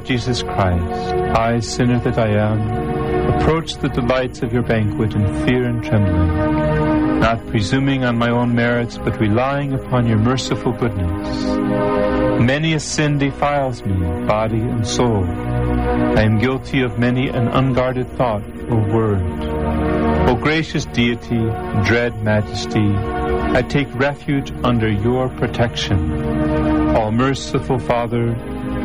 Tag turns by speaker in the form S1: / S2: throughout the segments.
S1: Lord Jesus Christ, I, sinner that I am, approach the delights of your banquet in fear and trembling, not presuming on my own merits, but relying upon your merciful goodness. Many a sin defiles me, body and soul. I am guilty of many an unguarded thought or word. O gracious deity, dread majesty, I take refuge under your protection. All merciful Father,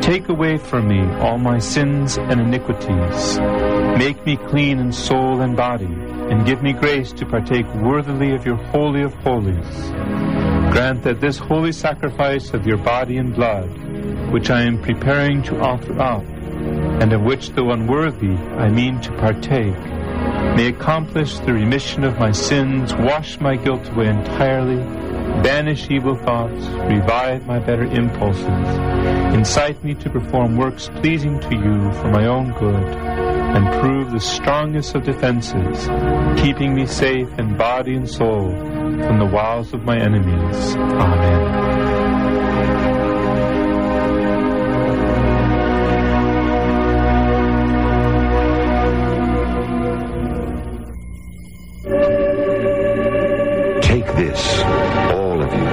S1: take away from me all my sins and iniquities. Make me clean in soul and body, and give me grace to partake worthily of your Holy of Holies. Grant that this holy sacrifice of your body and blood, which I am preparing to offer up, and of which, though unworthy, I mean to partake, may accomplish the remission of my sins, wash my guilt away entirely, banish evil thoughts, revive my better impulses, incite me to perform works pleasing to you for my own good, and prove the strongest of defenses, keeping me safe in body and soul from the wiles of my enemies. Amen.
S2: This, all of you,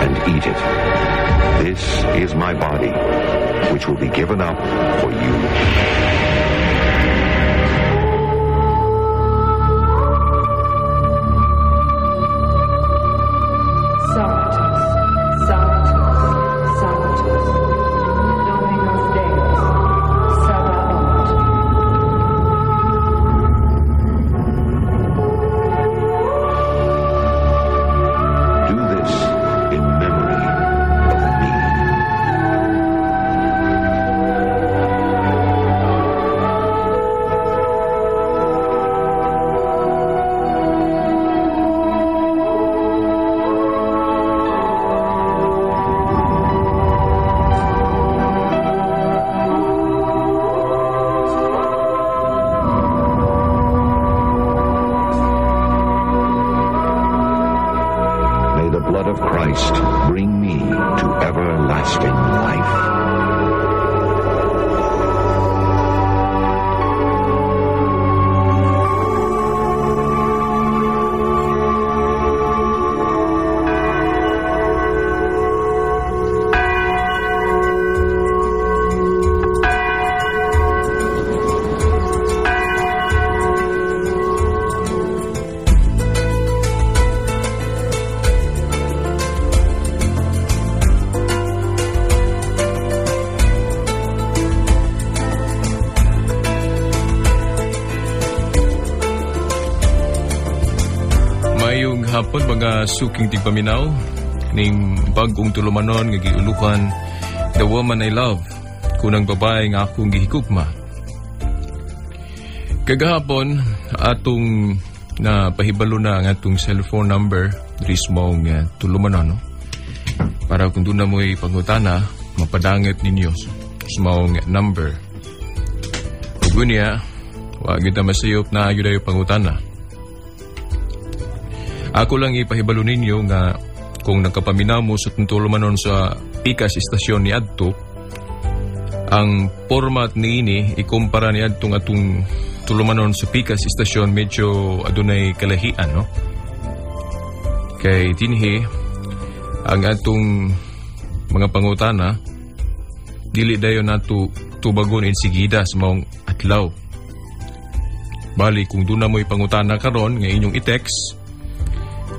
S2: and eat it. This is my body, which will be given up for you. Bring me to everlasting life.
S3: Hapon mga suking tigpaminaw ning bagong tulumanon nga giulukan The Woman I Love kunang babae nga akong gihigugma. Kagahapon atong na pahibalo na ang atong cellphone number rismo nga tulumanon no? Para kung doon na mo'y pangutana mapadangat ninyo sa maong number. Ug niya wa gyud ta masayop na ayud ayo pangutana. Ako lang ipahibalo ninyo nga kung nakapaminaw mo sa tulumanon sa pikas istasyon ni Adto, ang format ni ini ikumpara ni Adto nga atong tulumanon sa pikas istasyon medyo adunay kalahian, no? Kay dinhi ang atong mga pangutana dili dayon nato tubagon insigida sa maong adlaw. Bali kung doon na mo'y pangutana karon nga inyong i-text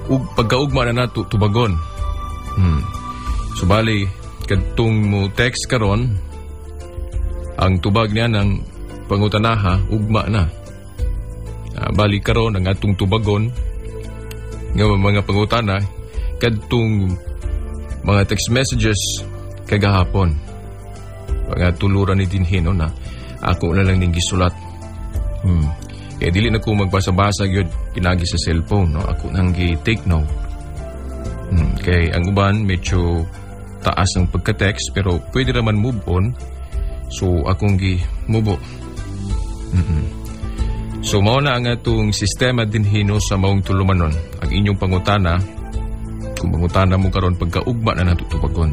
S3: ug pagkaugma na nato tubagon. So bali kadtong mo text karon ang tubag niya ng pangutanaha ugma na. Bali karon ang atong tubagon nga mga pangutana kadtong mga text messages kagahapon. Mga tuluran ni dinhin no na ako na lang ning gisulat. Kaya dili na ko magbasa-basa yun pinagi sa cellphone, no? Ako nang gi-take note. Kaya ang uban medyo taas ang pagka-text pero pwede naman move on. So akong gi-move. So mao na ang atong sistema din hino sa maong tulumanon. Ang inyong pangutana, kung pangutana mo karon pagkaugma na natutubagon.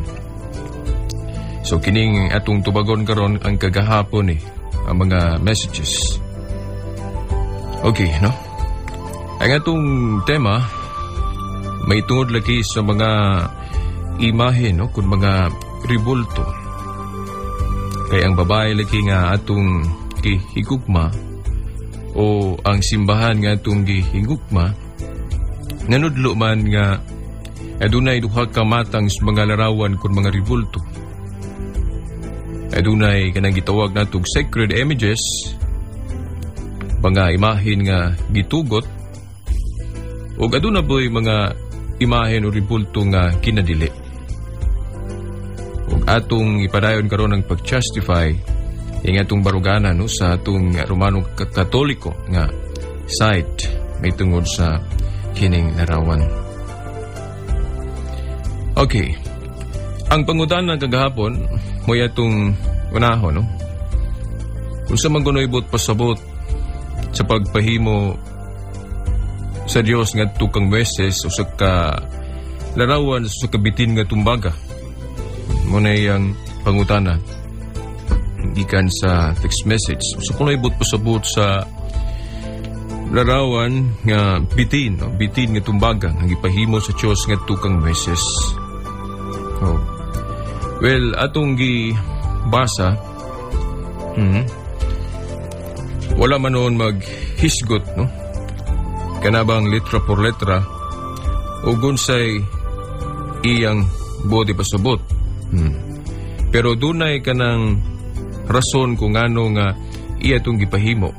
S3: So kining atong tubagon karon ang kagahapon ang mga messages. Okay, no? Ang atong tema may tungod lagi sa mga imahe, no, kun mga ribulto. Kay ang babae lagi nga atong gihigugma o ang simbahan nga atong gihigugma nanudlo man nga adunay duha ka matang sa mga larawan kun mga ribulto. Adunay kanang gitawag natong sacred images, mga imahen nga gitugot, o aduna boy mga imahen o ribulto nga kinadili. O atong ipadayon karon ang pag-justify yung atong baruganan, no, sa atong Romano Katoliko nga site may tungod sa kining larawan. Okay. Ang pangutan ng kagahapon mo atong unahon, no? Kung sa manggunoy-bot pasabot sa pagpahimo sa Dios nga tukang Moises o sa larawan sa kabitin nga tumbaga. Muna yung pangutana gikan sa text message. So kung naibot pasabot sa larawan nga bitin, no? Bitin nga tumbaga nga gipahimo sa Dios nga tukang Moises. Oh. Well, atong gibasa, wala man noon maghisgot, no? Kanabang letra por letra o gunsay iyang body pasabot. Pero dunay kanang rason kung ano nga iya itong gipahimo.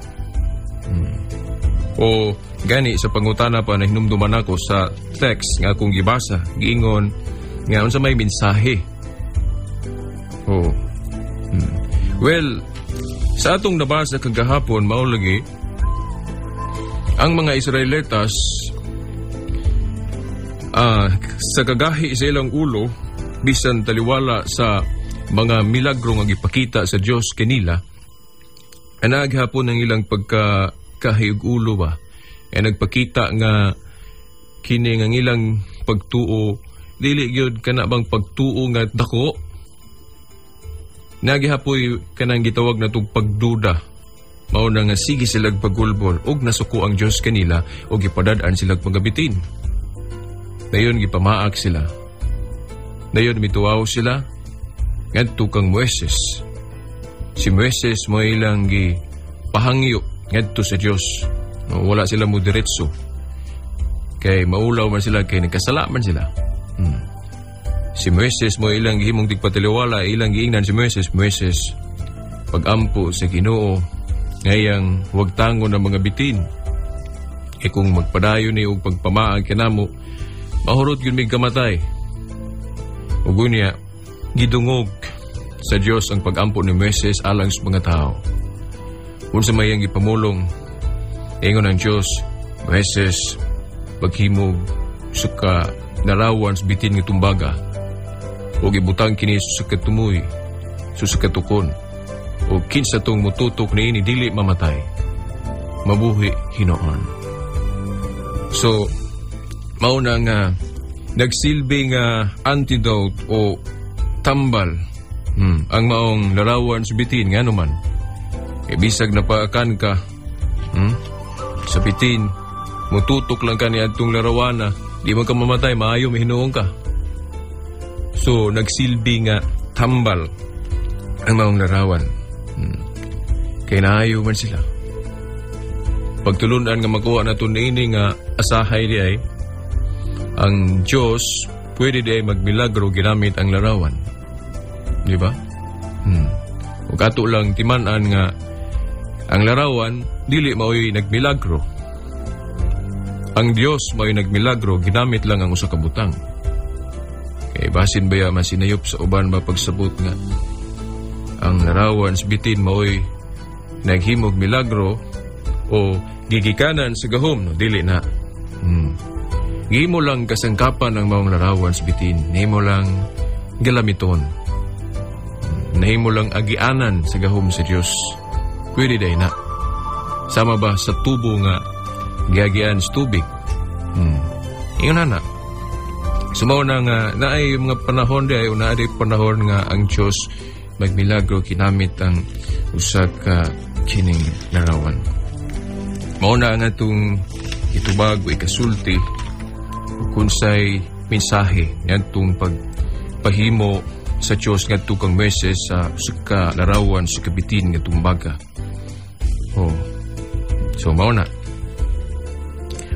S3: O gani sa pangutana pa na hinumduman ako sa text nga akong gibasa, giingon nga unsa may mensahe. Oh. Well, sa atong nabasa kagahapon mao lagi ang mga Israelitas sa kagahi sa ilang ulo bisan taliwala sa mga milagro nga gipakita sa Dios kanila, anaghapon ang ilang pagkahayug ulo ba nagpakita nga kini ang ilang pagtuo dili gyud kana bang pagtuo nga dako. Nagihapoy kanang gitawag na itong pagduda. Mao na nga sige silag pagulbol og nasuko ang Diyos kanila o gipadadaan silag pagabitin. Dayon gipamaak sila. Dayon mituaw sila ngadto kang Moises. Si Moises mo ilang gipahangyo ngadto sa Diyos. Wala sila mo diretso. Kay maulaw man sila kay nagkasala man sila. Si Moises mo ilang gihimong tigpatiliwala, ilang giingnan si Moises, pag-ampo sa Ginoo, ngayang huwag tango ng mga bitin. E kung magpadayon ni o pagpamaag kanamo, mahurot yun may kamatay. Ugunya, gidungog sa Diyos ang pag-ampo ni Moises alang sa mga tao. Kung sa mayang ipamulong, ingon ang Diyos, Moises, paghimog sa narawan sa bitin ng tumbaga, o gibutang kini sa katumoy, sa katukon, o kinsa tong mututok ni ini dili mamatay, mabuhi hinoon. So, mauna nga nagsilbi nga antidote o tambal ang maong larawan sa bitin nga naman. Bisag na paakan ka sa bitin, mututok lang ka ni atong larawana, di man ka mamatay, maayo mahinoon ka. So, nagsilbi nga tambal ang maong larawan. Kaya naayo man sila. Pagtulunan nga makuha na ito nini nga asahay di ay, ang Diyos pwede di ay magmilagro ginamit ang larawan. Di ba? O kato lang timanan nga ang larawan, dili mao'y nagmilagro. Ang Diyos mao'y nagmilagro, ginamit lang ang usa ka butang. Kaya basin baya masinayop sa uban mapagsabot nga ang larawan sa bitin mao'y naghimog milagro o gigikanan sa gahom, no? Dili na. Gihimo lang kasangkapan ang maong larawan sa bitin. Nahimo lang galamiton. Nahimo lang agianan sa gahom sa Diyos. Pwede day na. Sama ba sa tubo nga giagian sa tubig? Ingon na. Sumaw na nga, naay mga panahon di ay naay panahon nga ang Diyos magmilagro kinamit ang usa ka kining larawan. Mao na nga itong itubag o ikasulti kung sa'y mensahe yan itong pagpahimo sa Diyos nga itong kang meses sa ka larawan sa kabitin nga itong baga. So mao na.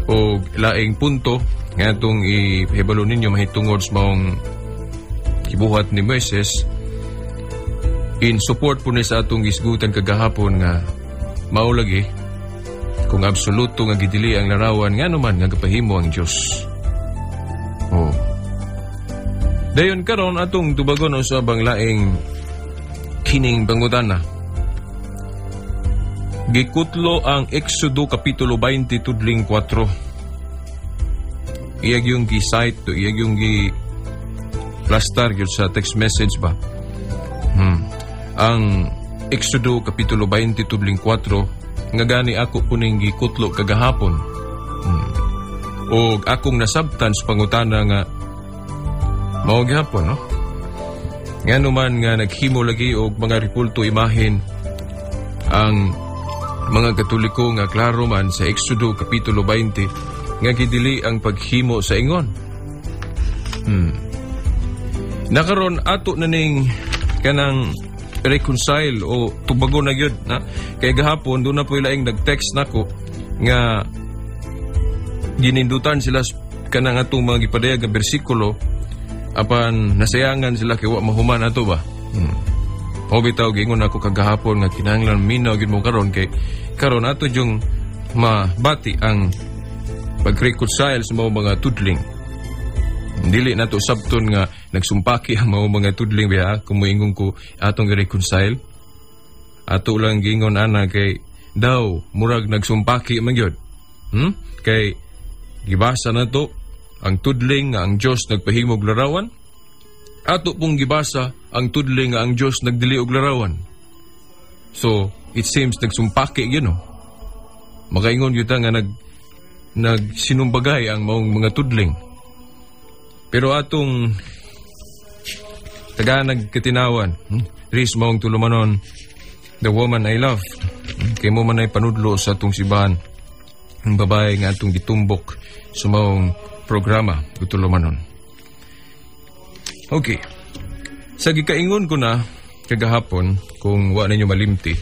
S3: O laing punto nga itong ihibalo ninyo mahitungod sa maong kibuhat ni Moises in support po ni sa atong isgutan kagahapon nga maulagi kung absoluto nga gidili ang larawan nga naman nga gapahimo ang Diyos. Dayon karon atong tubagon sa banglaing kining pangutana. Gikutlo ang Exodo Kapitulo 20 tudling 4. Iyag yung gi-cite to, iyag yung gi-plastar yun sa text message ba? Ang Exodo Kapitulo 20 tudling 4 nga gani ako puning gikutlo kagahapon. O akong nasabtan sa pangutana nga mao gihapon, no? Nga naman nga naghimo lagi og mga repulto imahen ang mga Katoliko nga klaro man sa Exodo Kapitulo 20 nga gidili ang paghimo sa ingon. Nakaron ato na ning kanang reconcile o tubago na gyud na kay gahapon doon na po ilaing nag-text nako nga ginindutan sila kanang atong mga gipadayag nga bersikulo apan nasayangan sila kay wa mahuman ato ba. O bitaw gingon ako kagahapon nga kinahanglan minaw gyud mo karon kay karon ato yung mabati ang pag-reconcile sa mga tudling. Dili nato sabton nga nagsumpaki ang mga tudling biya kung moingon ko atong i-reconcile. Ato lang gingon ana kay daw murag nagsumpaki man gyud. Kay gibasa nato ang tudling nga ang Dios nagpahimog larawan. Ato pong gibasa ang tudling nga ang Dios nagdili og larawan. So, it seems nagsumpaki gyud no. Makaingon gyud nga nagsinumbagay ang maong mga tudling. Pero atong taga nagkatinawan, Riz maong tulumanon, the woman I love. Kay mo man ay panudlo sa atong sibahan. Ang babae nga atong gitumbok sa maong programa, gutulumanon. Okay. Sa gikaingon ko na kagahapon, kung wa ninyo malimti,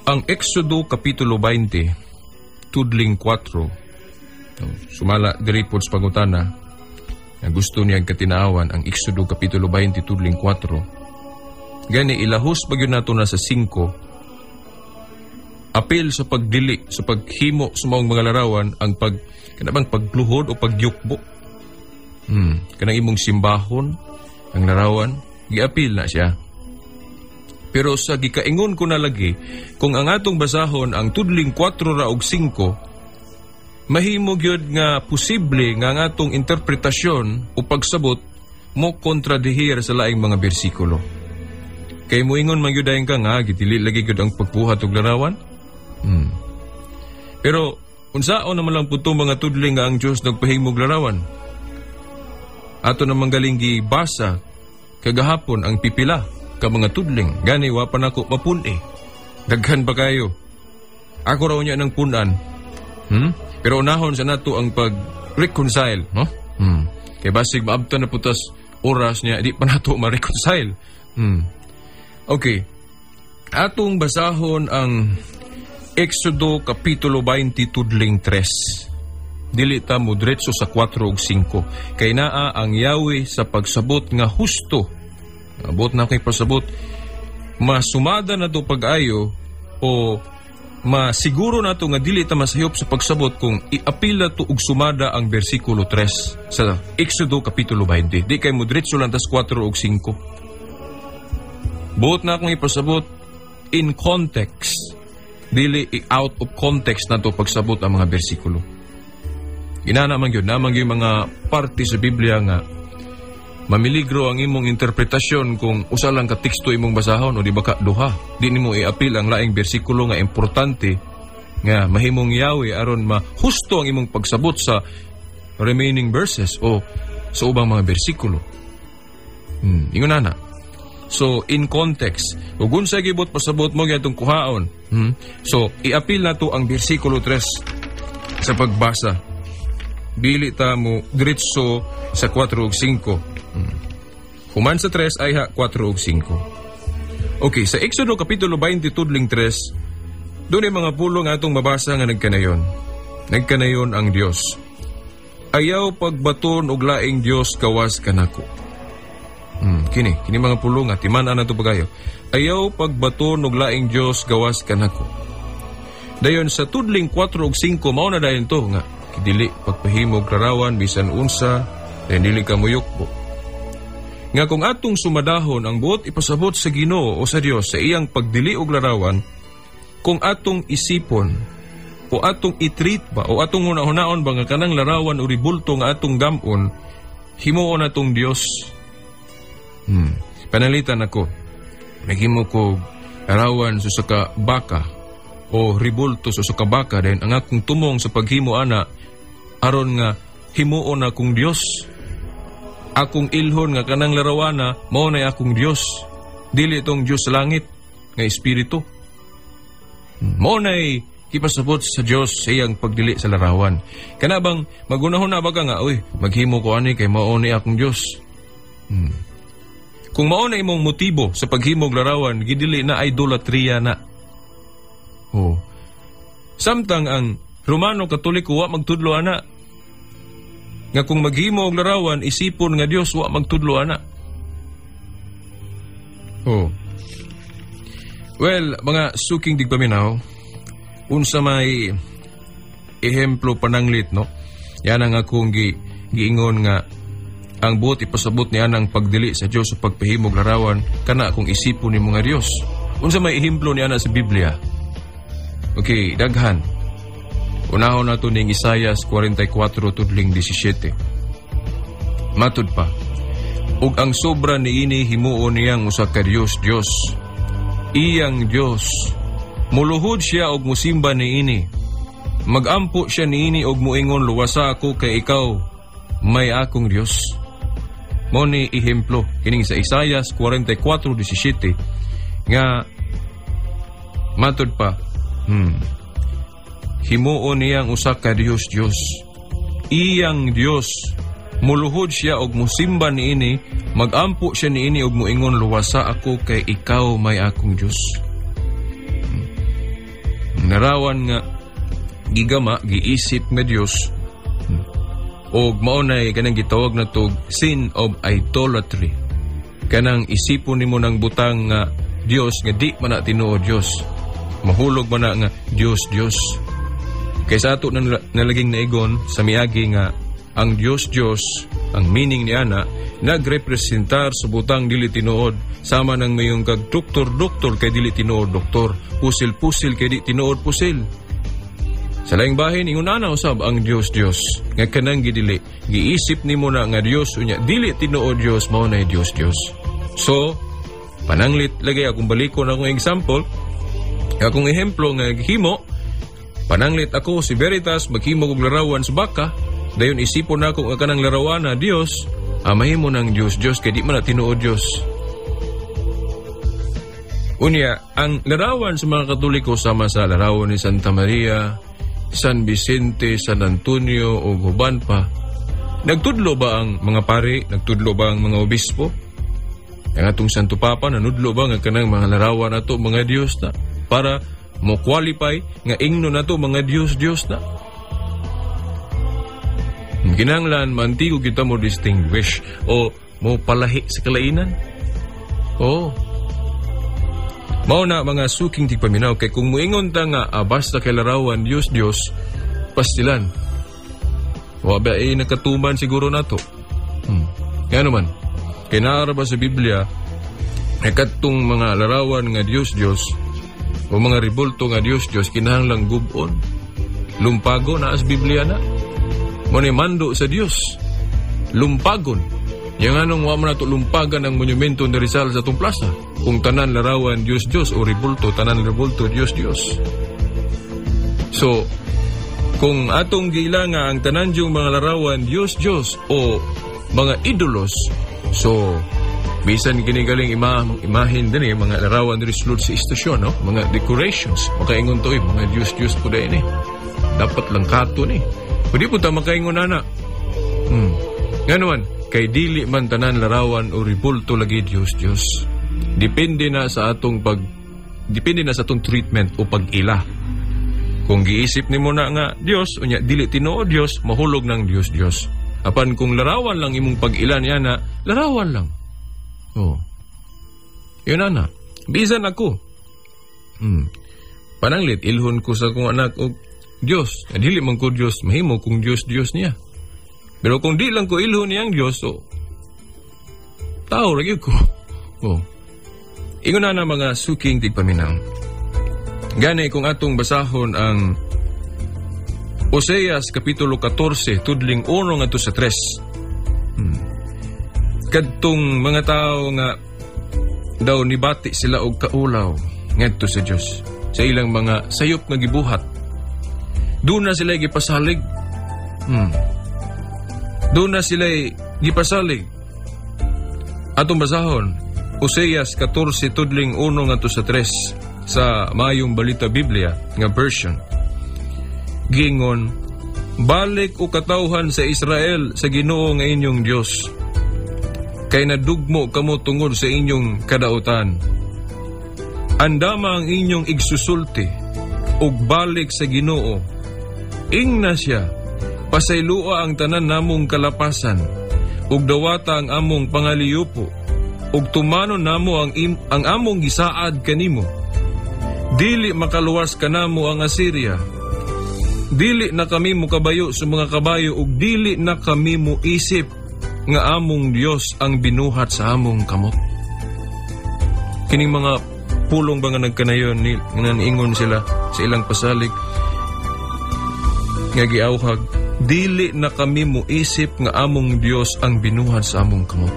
S3: ang Exodo Kapitulo 20, tudling 4, sumala diripod sa pangutana, na gusto niyang katinaawan ang Exodo Kapitulo 20, tudling 4, gani ilahos bagyo nato na sa 5, apil sa pagdili, sa paghimo sa maong mga larawan, ang kanabang pagluhod o pagyukbo. Kanang imong simbahon, ang larawan, giapil na siya. Pero sa gikaingon ko na lagi, kung ang atong basahon ang tudling 4 ra og 5, mahimo gyud nga posible nga ang atong interpretasyon o pagsabot mo kontradihir sa laing mga bersikulo. Kay moingon man gyud ka nga gidili lagi gyud ang pagbuhat og larawan. Pero unsaon naman lang puto mga tudling nga ang Dios nagpahimog larawan? Ato namang galing gibasa kagahapon ang pipila ka mga tudling. Gani wa pa nako mapun-i. Daghan ba kayo? Ako raw niya ng punan. Pero unahon sa nato ang pag-reconcile, no? Kay basig maabtan na putas oras niya, di pa nato ma-reconcile. Okay. Atong basahon ang Exodo Kapitulo 20 tudling 3. Dili ta mo diretso sa 4 ug 5. Kay naa ang Yahweh sa pagsabot nga husto. Abot na kay pasabot. Masumada na to pag-ayo o masiguro na to nga dili ta masayop sa pagsabot kung iapila to og sumada ang bersikulo 3 sa Exodo Kapitulo 20. Di kay mo diretso lang tas 4 ug 5. Buot na akong ipasabot in context. Dili out of context na to pagsabot ang mga bersikulo. Naman yun mga parte sa Biblia nga mamiligro ang imong interpretasyon kung usa lang ka teksto imong basahon o di ba ka duha. Di nimo i-apil ang laing bersikulo nga importante nga mahimong Yahweh aron mahusto ang imong pagsabot sa remaining verses o sa ubang mga bersikulo. Ingon na. So, in context, ug unsa gibot pasabot mo gyatong kuhaon. So, iapil na to ang bersikulo 3 sa pagbasa. Dili ta mo diretso sa 4 ug 5. Human sa 3 ay 4 ug 5. Okay, sa Exodo Kapitulo 20, tudling 3, doon ay mga pulong atong mabasa nga nagkanayon. Nagkanayon ang Dios. Ayaw pagbaton og laing Dios gawas kanako. Kini mga pulong at timan-an na ito pagayo. Ayaw pagbaton og laing Dios gawas kanako. Dayon sa tudling 4 ug 5 mao na dayon to nga dili pagpahimog larawan bisan unsa ken dili ka muyukbo. Nga kung atong sumadahon ang buot ipasabot sa Ginoo o sa Dios sa iyang pagdili og larawan, kung atong isipon o atong itreat ba o atong hunaon ba nga kanang larawan o ribulto nga atong gamon, himuon atong Dios. Panalitan ako. Naghimo ko larawan sa saka baka o ribulto sa saka baka dahil ang akong tumong sa paghimo ana aron nga himuon akong Dios. Akong ilhon nga kanang larawana mao na akong Dios. Dili itong Dios sa langit nga espiritu. Mao nay ipasabot sa Dios sa iyang pagdili sa larawan. Kana bang magunahon na ba ka nga, maghimo ko ani kay mao ni akong Dios. Kung mao na imong motibo sa paghimog larawan, gidili na idolatria na. Samtang ang Romano Katoliko wa magtudlo ana. Nga kung maghimo og larawan, isipon nga Dios wa magtudlo ana. Well, mga suking digpaminaw, unsa may ehemplo pananglit, no? Yan ang akong giingon nga ang buot ipasabot niya ng pagdili sa Dios sa pagpahimog larawan kana kung isipon ni mga Dios. Unsa may ehemplo niya na sa Biblia? Okay, daghan. Unahon nato ning Isaias 44 tudling 17. Matud pa. Ug ang sobra niini himuon niyang usa ka Dios. Iyang Dios. Muluhod siya og musimba niini. Magampo siya niini og muingon luwasa ako kay ikaw may akong Dios. Mao ni ehemplo kining sa Isaias 44:17 nga matud pa. Himuon niyang usa ka Dios. Iyang Dios. Muluhod siya og musimba niini, magampo siya niini og muingon luwasa ako kay ikaw may akong Dios. Narawan nga gigama giisip nga Dios. Og mao nay kanang gitawag na tog sin of idolatry. Kanang isipon nimo nang butang nga Dios nga di man na tinuod Dios. Mahulog man na nga Dios. Kaysa ato nalaging naigon sa miagi nga ang Dios, ang meaning ni ana, nagrepresentar sa butang dili tinuod, sama ng mayong kag doktor kay dili tinuod doktor, pusil kay di tinuod pusil. Sa laing bahin, ingon ana usab ang Dios, nga kanang gidili, giisip nimo na nga Dios, unya dili tinuod Dios, mao na Dios. So, pananglit, lagay akong balikon akong example, akong ehemplo nga himo, pananglit ako si Veritas, maghimo og larawan sa baka, dayon isipon na akong kanang larawan na Dios, mahimo ng Dios, kay di man na tinuod Dios. Unya, ang larawan sa mga Katoliko sama sa larawan ni Santa Maria, San Vicente, San Antonio o guban pa. Nagtudlo ba ang mga pari? Nagtudlo ba ang mga obispo? Ang atong Santo Papa, nanudlo ba nga kanang mga larawan nato mga Dios na para mo qualify nga ingno nato mga Dios na? Kinahanglan mantigo kita mo distinguish o mo palahi sa kalainan? Mao na mga suking tigpaminaw kay kung muingon ta nga basta kay larawan Dios pastilan. Wa ba nakatuman siguro nato. Kaya naman kay naara ba sa Biblia katong mga larawan nga Dios o mga ribulto nga Dios kinahanglang gubon. Lumpago na as Biblia na. Mo ni mando sa Dios. Lumpagon. Yang anong wa man nato lumpagan ang monumento ni Rizal sa atong plaza. Kung tanan larawan Dios o ribulto, tanan ribulto Dios. So, Kung atong giila nga ang tananjong mga larawan Diyos o mga idolos, so bisan ginigaling imahin din mga larawan diri sulod sa istasyon, no? Mga decorations, makaingon to mga Diyos po dahil dapat lang kato ni. Pwede po ta makaingon na. Ngayon, kay dili man tanan larawan o ribulto lagi Diyos. Depende na sa atong treatment o pag-ila. Kung giisip nimo na nga Diyos, unya dili tinuod Diyos, mahulog ng Diyos. Apan kung larawan lang imong pag-ila niya na, larawan lang. Oh. Yun na. Bisan ako. Pananglit, ilhon ko sa kong anak o Diyos. Dili man ko Diyos, mahimo kung Diyos niya. Pero kung di lang ko ilhon niyang Diyos, tao lagi ko. Ingon na mga suking tigpaminaw. Gani kung atong basahon ang Oseas Kapitulo 14, tudling 1 ngadto sa 3. Kadtong mga tao nga daw nibati sila og kaulaw ngadto sa Dios sa ilang mga sayop nga gibuhat. Doon na sila gipasalig. Doon na sila gipasalig. Atong basahon Oseas 14, tudling 1 ngadto sa 3 sa Mayong Balita Biblia nga version. Gingon, balik o katawhan sa Israel sa Ginoo nga inyong Dios. Kay nadugmo kamo tungod sa inyong kadautan. Andama ang inyong igsusulti ug balik sa Ginoo. Ingna siya, pasaylua ang tanan namong kalapasan ug dawata ang among pangaliyupo ug tumanon namo ang among gisaad kanimo. Dili makaluwas kanamo ang Assyria. Dili na kami mukabayo sa mga kabayo ug dili na kami muisip nga among Dios ang binuhat sa among kamot. Kining mga pulong ba nga nagkanayon ingon sila sa ilang pasalig nga giawhag, dili na kami muisip nga among Dios ang binuhat sa among kamot.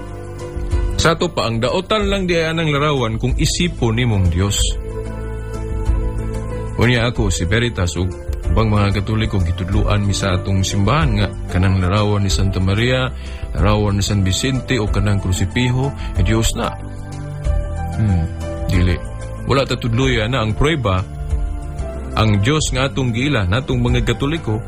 S3: Sa ato pa, ang daotan lang di anang larawan kung isipon nimong Diyos. Unya ako, si Veritas, ug bang mga Katoliko, gitudluan mi sa atong simbahan nga, kanang larawan ni Santa Maria, larawan ni San Vicente, o kanang krusipiho, Diyos na. Dili. Wala tatudluyan na ang prueba, ang Diyos nga atong giila, natong mga Katoliko,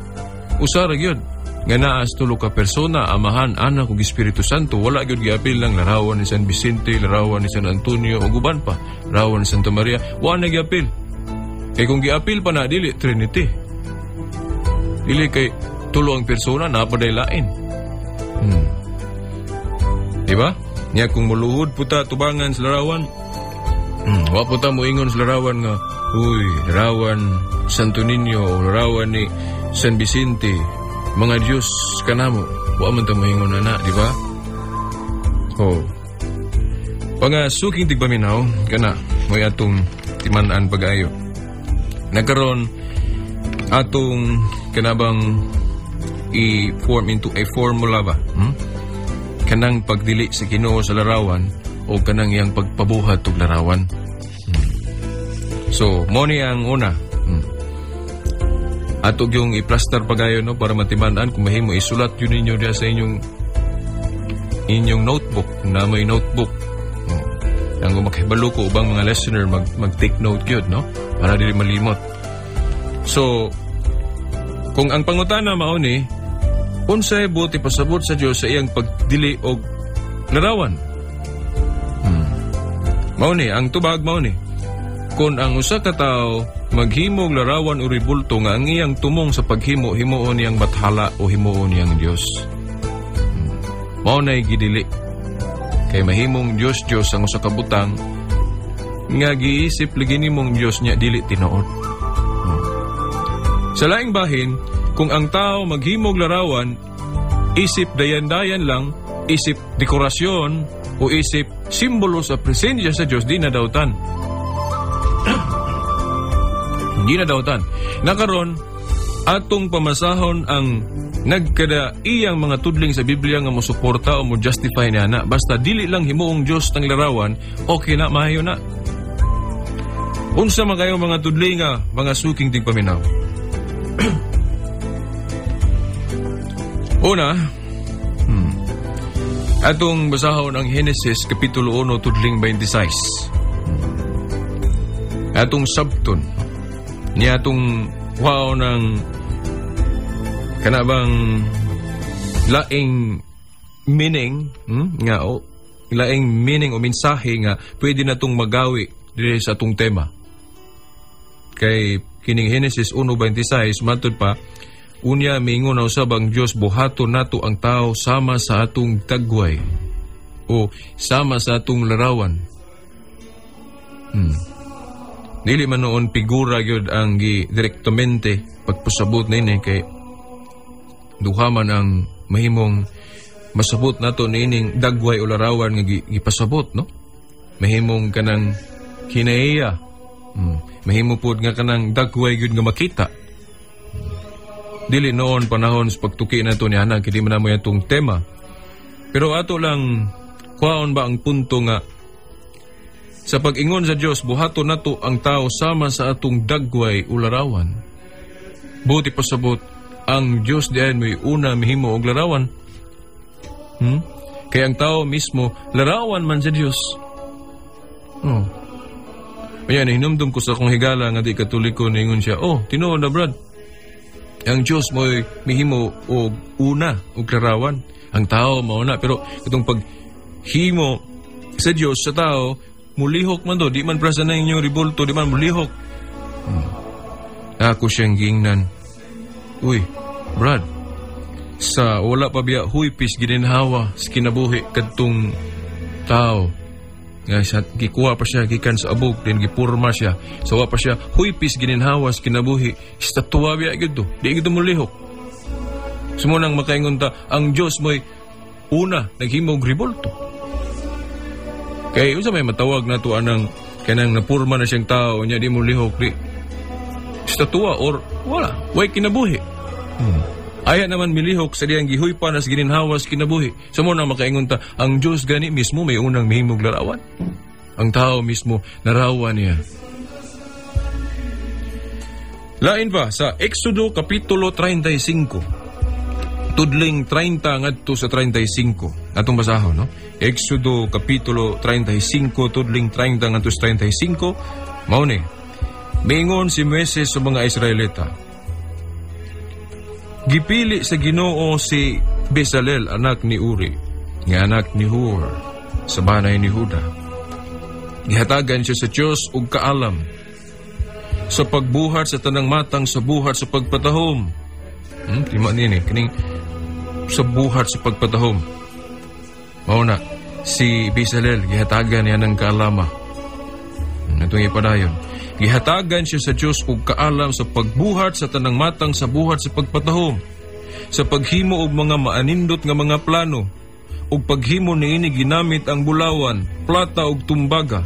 S3: usara gyud. Nga naas tulo ka persona, Amahan, Anak ug Espiritu Santo, wala gyud giapil lang larawan ni San Vicente, larawan ni San Antonio ug uban pa, larawan ni Santa Maria, wala giapil. Kay kung giapil pa na dili Trinity. Dili kay tulo ang persona napaday lain. Diba? Nya kung muluhod puta tubangan sa larawan, wa puta moingon sa larawan nga, larawan Santo Niño o larawan ni San Vicente, mga Diyos kanamo, wa man ta moingon na, di ba? Panga suking tigpaminaw, kana, mo'y atong timan-an pag-ayo. Nagkaroon atong kanabang i-form into a formula ba? Kanang pagdili sa Ginoo sa larawan o kanang iyang pagpabuhat og larawan. So, mo ni ang una. Ato yung i-plaster pagayo, no, para matiman-an kung mahimo isulat yun ninyo diya sa inyong notebook, na may notebook. Ang makahibalo ko ubang mga listener mag-take note yun, no, para dili malimot. So, kung ang pangutana mao ni, unsay buti pasabot sa Dios sa iyang pagdili og larawan? Mao ni, ang tubag mao ni, kung ang usa ka tawo maghimog larawan o ribulto nga ang iyang tumong sa paghimo, himuon niyang bathala o himuon niyang Dios. Mao na'y gidili. Kay mahimong Dios ang usa ka butang nga giisip lagi nimong Dios niya dili tinuod. Sa laing bahin, kung ang tao maghimog larawan, isip dayan-dayan lang, isip dekorasyon o isip simbolo sa presensya sa Dios, di na dawtan. Hindi na dawtan. Nakaron, atong pamasahon ang nagkada iyang mga tudling sa Biblia nga mosuporta o mo-justify na na. Basta dili lang himuong Diyos tang larawan, okay na, mahayo na. Unsa man kayo mga tudling nga, mga suking tigpaminaw. Una, atong basahon ang Genesis Kapitulo 1, tudling 26. Atong sabton, niya atong wow ng kanabang laing meaning, nga o laing meaning o mensahe nga pwede na itong magawi dito sa atong tema. Kay kining Genesis 1:26 matod pa, unya mingon na usab ang Dios buhaton nato ang tao sama sa atong dagway o sama sa atong larawan. Dili man noon figura gyud ang direktamente pagpasabot nini kay duha man ang mahimong masabot nato nining dagway o larawan nga gipasabot, no? Mahimong kanang kinaiya. Mahimo pud nga kanang dagway gyud nga makita. Dili noon panahon sa pagtuki nato ni ana kay di man namo atong tema. Pero ato lang kuhaon ba ang punto nga sa pag-ingon sa Dios buhaton nato ang tao sama sa atong dagway o larawan. Buti pasabot ang Dios diay may una mahimo og larawan. Kaya ang tao mismo larawan man sa Dios. Ayan, hinumdum ko sa akong higala nga di katoliko ningon siya, tinuod na brad. Ang Diyos mo'y mihimo o una o larawan. Ang tao mauna. Pero itong paghimo sa Diyos, sa tao, mulihok man do. Di man prasa na inyong ribulto, di man mulihok. Ako siyang gingnan. Uy, brad, sa wala pa biya huypis gininhawa sa kinabuhi kadtong tao. Nga gikuha pa siya gikan sa abog din gipurma siya. So wa pa siya huypis gininhawa sa kinabuhi. Estatwa biya gyud to. Di gyud mulihok. Sumunang makaingon ta ang Dios mo'y una naghimog ribulto. Kay usa may matawag nato anang kanang napurma na siyang tao nya di mulihok di. Estatwa or wala, way kinabuhi. Aya naman milihok sa diyang gihuypa nas gininhawas kinabuhi. Sa mo na makaingon ta, ang Diyos gani mismo may unang mihimog larawan. Ang tao mismo narawan niya. Lain pa sa Exodo Kapitulo 35. Tudling 30 ngadto sa 35. Atong basahon, no? Exodo Kapitulo 35, tudling 30 ngadto sa 35. Mao ni. Mingon si Moises sa mga Israelita. Gipili sa Ginoo si Bezalel, anak ni Uri, nga anak ni Hur, sa banay ni Huda. Gihatagan siya sa Diyos ug kaalam, sa pagbuhat sa tanang matang sa buhat sa pagpatahom. Tima nini, kining sa buhat sa pagpatahom. Mauna, si Bezalel, gihatagan niya ng kaalama. Itong ipadayon. Gihatagan siya sa Diyos ug kaalam sa pagbuhat sa tanang matang sa buhat sa pagpatahom, sa paghimo og mga maanindot nga mga plano, ug paghimo niini ginamit ang bulawan, plata ug tumbaga,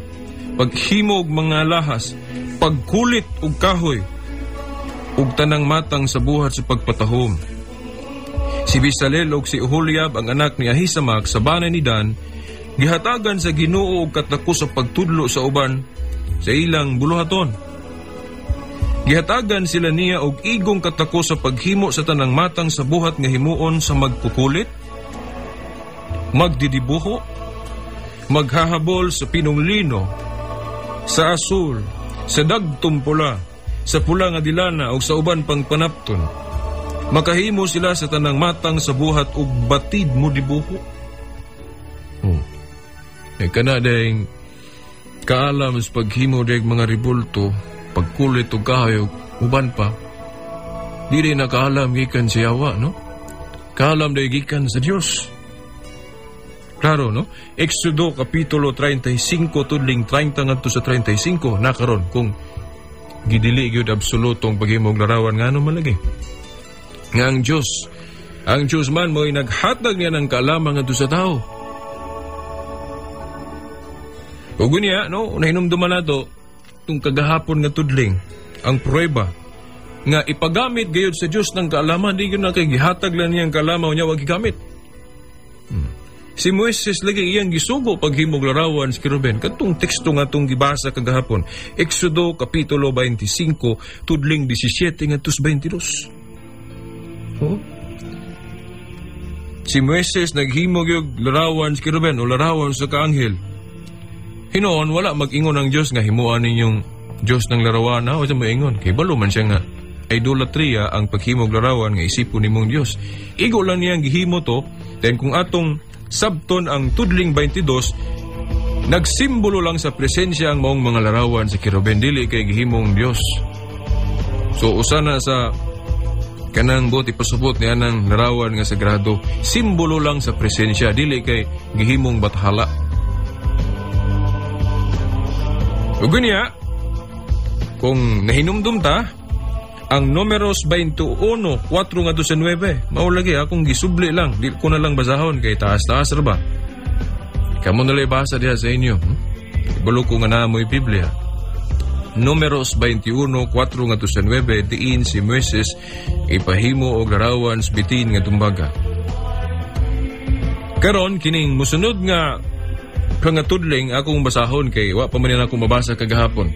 S3: paghimo og mga lahas, pagkulit ug kahoy, ug tanang matang sa buhat sa pagpatahom. Si Bezalel ug si Oholiab ang anak ni Ahisamak sa banay ni Dan, gihatagan sa Ginoo og katakos sa pagtudlo sa uban sa ilang buluhaton. Gihatagan sila niya og igong katako sa paghimo sa tanang matang sa buhat nga himuon sa magkukulit, magdidibuho, maghahabol sa pinong lino, sa asul, sa dagtong pula, sa pula nga dilana o sa uban pang panapton. Makahimo sila sa tanang matang sa buhat ug batid mo dibuho. Kana dahing kaalam sa paghimo dahig mga ribulto, pagkulit o kahoy, uban pa, di rin nakaalam gikan sa Yawa, no? Kaalam dahig gikan sa Diyos. Klaro, no? Exodo Kapitulo 35, tudling 30 ngadto sa 35, nakaron kung gidili gyud absolutong paghimog larawan nga ano malagi. Nga ang Diyos man mo'y naghatag niya ng kaalaman ngadto sa tao. O gunya, no, nahinumduman nato itong kagahapon nga tudling, ang prueba, nga ipagamit gayud sa Diyos ng kaalaman, di yun na kay gihatag lang niyang kaalaman niya, wag gigamit. Si Moises lagi iyang gisugo paghimog larawan sa Kiruben. Katong teksto nga itong gibasa kagahapon, Exodo Kapitulo 25, tudling 17 nga tus 22. si Moises naghimog yung larawan sa kiruben o larawan sa kaanghel. Hinoon, wala mag-ingon ang Diyos nga himuan ninyong Diyos ng larawan na o sa maingon. Kay balo man siya nga idolatria ang paghimog larawan nga isipon nimong Diyos. Igo lang niyang gihimo to, then kung atong sabton ang tudling 22, nagsimbolo lang sa presensya ang maong mga larawan sa kiruben, dili kay gihimong Diyos. So usana sa kanang buti pasubot niya ng larawan nga sagrado, simbolo lang sa presensya, dili kay gihimong bathala. Ug niya, kung nahinumdum ta, ang Numeros 21:4 nga 9, maulagi akong gisubli lang, di ko na lang basahon kay taas-taas ra ba. Kamo na lang basa diha sa inyo. Ibalo ko nga na mo'y Biblia. Numeros 21:4 nga 9, diin si Moises ipahimo og larawan sa bitin nga tumbaga. Karon kining musunod nga pangatudling akong basahon kay wa pa man ako mabasa kagahapon.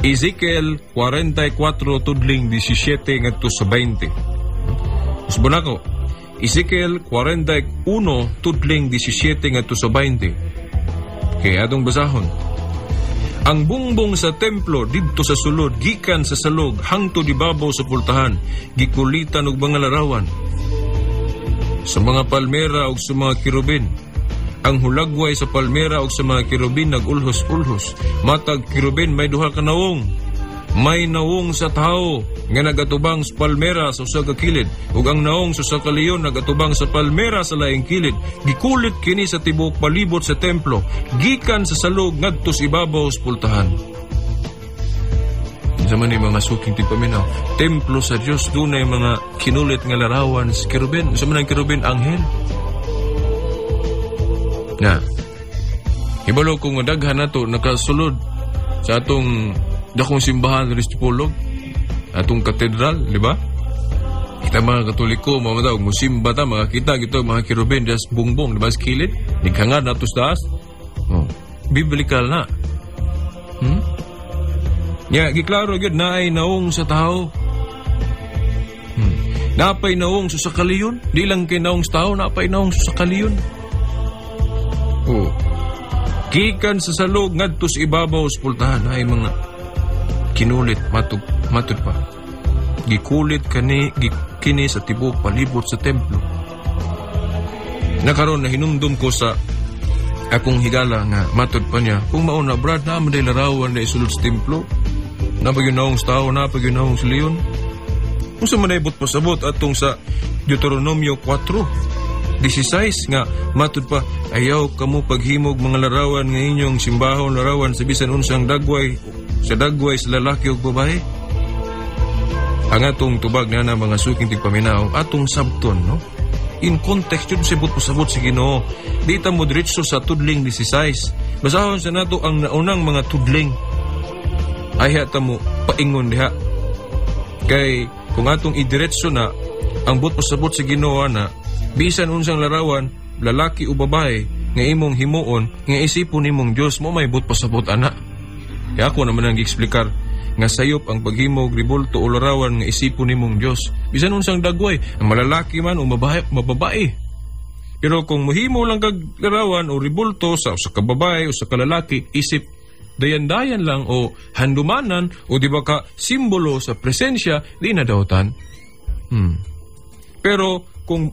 S3: Ezekiel 44 tudling 17 ngadto sa 20. Usbon ako. Ezekiel 41 tudling 17 ngadto sa 20. Kay atong basahon. Ang bungbong sa templo didto sa sulod gikan sa salog hangtod ibabaw sa pultahan, gikulitan og mga larawan sa mga palmera ug sa mga kirubin. Ang hulagway sa palmera ug sa mga kirubin nagulhos-ulhos. Matag kirubin may duha ka nawong. May nawong sa tao nga nagatubang sa palmera sa usa ka kilid, ug ang nawong sa usa ka leon nagatubang sa palmera sa laing kilid. Gikulit kini sa tibuok palibot sa templo, gikan sa salog ngadto sa ibabaw sa pultahan. Sa man mga suking tigpaminaw, templo sa Dios dunay mga kinulit nga larawan sa kirubin. Sa man ang kirubin anghel. Na, ibalo kung daghan nato nakasulod sa atong dakong simbahan ng Ristipolog, atong katedral, di ba? Kita mga Katoliko, mga daw, musimba ta, mga kita, gito, mga kirubin, just bungbong, di ba, skillet, nikhangad na to sa taas. Oh, biblical na. Giklaro yun, naay naong sa tao. Napay naong sa sakaliyon, di lang kay naong sa tao, napay naong sa sakaliyon. Oh. Gikan sa salog ngadto sa ibabaw sa pultahan ay mga kinulit matud pa. Gikulit kini sa tibuok palibot sa templo. Nakaroon na hinumdum ko sa akong higala nga matud pa niya, kung mauna brad na maday larawan na isulod sa templo, napaginaong sa tao, napaginaong sa leon. Kung sa manaybot pasabot atong sa Deuteronomio 4:16 nga matud pa, ayaw kamo paghimog mga larawan nga inyong simbahon larawan sa bisan unsang dagway sa lalaki ug babae. Ang atong tubag na mga suking tigpaminaw atong sabton, no? In context yun sibot pasabot si Ginoo. Di ta mo diretso sa tudling 16. Basahon sa nato ang naunang mga tudling. Ay ta mo paingon diha. Kay kung atong idiretso na ang but pasabot si Ginoo na bisan unsang larawan, lalaki o babae, nga imong himuon, nga isipon nimong Diyos, mo may but pasabot ana. Kaya ako naman ang gi-explikar, nga sayop ang paghimog, ribulto o larawan, nga isipon nimong Diyos. Bisan unsang dagway, ang malalaki man o mababae. Pero kung muhimo lang kag larawan o ribulto sa kababae o sa kalalaki, isip, dayan-dayan lang o handumanan o di ba ka simbolo sa presensya, di na dawtan. Pero kung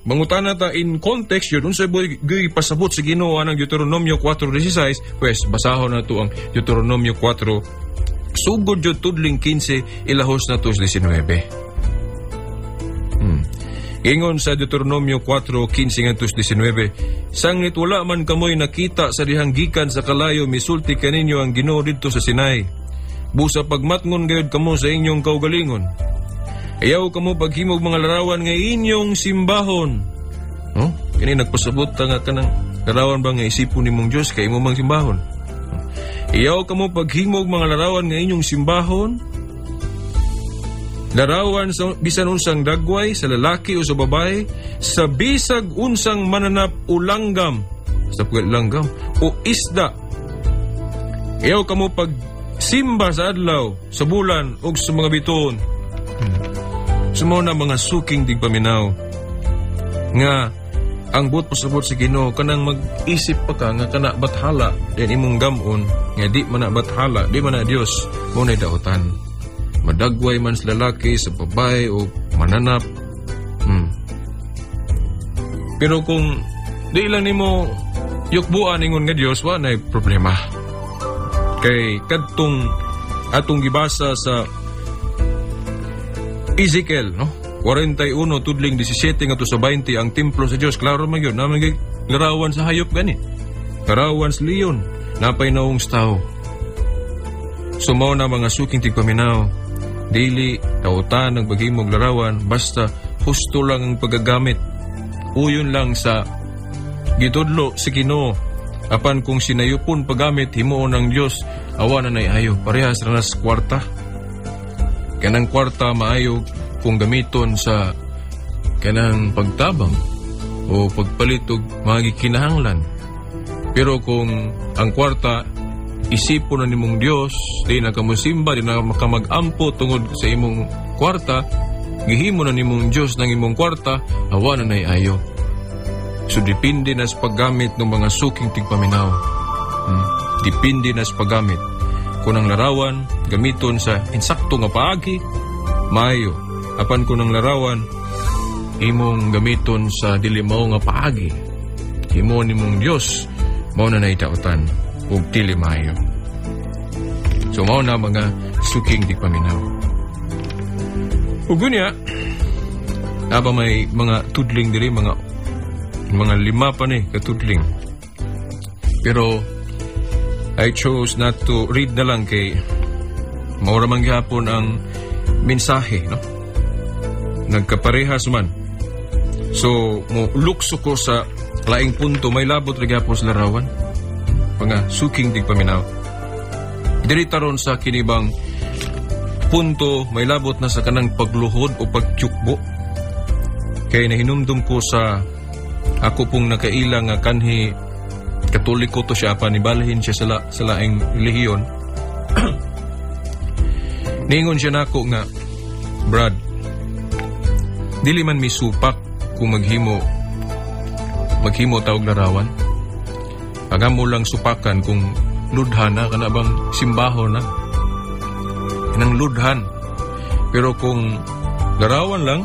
S3: mangutana ta in context yun, unsa boy pasabot sa Ginoo ng Deuteronomio 4:16, pues basahon na to ang Deuteronomio 4, sugod yun tudling 15, ilahos na to 19. Ingon sa Deuteronomio 4:15 ngadto 19, sanglit wala man kamoy nakita sa dihang gikan sa kalayo, misulti kaninyo ang Ginoo didto sa Sinai. Busa pagmatngon gayud kamo sa inyong kaugalingon. Ayaw kamo paghimog mga larawan nga inyong simbahon. No? Kini nagpasabot nga kanang larawan ba nga isipon nimong Dios kay imo mang simbahon. Ayaw kamo paghimog mga larawan nga inyong simbahon. Larawan sa bisan unsang dagway sa lalaki o sa babae, sa bisag unsang mananap o langgam, sa langgam o isda. Ayaw kamo pagsimba sa adlaw, sa bulan o sa mga biton. Sumo na mga suking tigpaminaw. nga ang buot pasabot sa Ginoo kanang mag-isip pa ka nga kana bathala din imong gamon nga di man na bathala, di man na Dios mo na daotan. Madagway man sa lalaki sa babae o mananap. Pero kung di lang nimo yukbuan ingon nga Dios, wa nay problema. Kay kadtong atong gibasa sa Ezekiel, no? 41 tudling 17 ngadto sa 20 ang templo sa Dios, klaro man gyud naman larawan sa hayop gani. Larawan sa leon, napay naong tao. Sumaw na mga suking tigpaminaw, dili tautan ng paghimog larawan, basta husto lang ang paggagamit. Uyon lang sa gitudlo sa Ginoo. Apan kung sinayupon paggamit himuon ng Dios, awa na nay ayo. Parehas ra nas kwarta. Kanang kwarta maayo kung gamiton sa kanang pagtabang o pagpalit og mga kinahanglan. Pero kung ang kwarta isipon na nimong Dios, di na kamusimba, di na makamag-ampo tungod sa imong kwarta, gihimo na nimong Dios ng imong kwarta, awa na nay ayo. So depende na sa paggamit ng mga suking tigpaminaw. Depende na sa paggamit. Kung ang larawan gamiton sa insakto nga paagi, maayo. Apan kung ang larawan imong gamiton sa dili mao nga paagi, himo nimong Dios mao na naitautan ug dili maayo. So mao na mga suking tigpaminaw. Ug gunya aba may mga tudling diri, mga 5 pa ni katudling. Pero I chose not to read na lang kay maura man gyapon ang mensahe, no? Nagkaparehas man. So mo lukso ko sa laing punto, may labot ra gyapon sa larawan. Mga suking tigpaminaw. Diri taron sa kinibang punto, may labot na sa kanang pagluhod o pagtyukbo. Kay nahinumdum ko sa ako pong nakailang nga kanhi Katoliko to siya, panibalahin siya sa laing relihiyon. Ningon siya nako nga, Brad, dili man mi supak kung maghimo tawag larawan. Agamo lang supakan kung ludhan na, kana bang simbaho na. Inang ludhan. Pero kung larawan lang,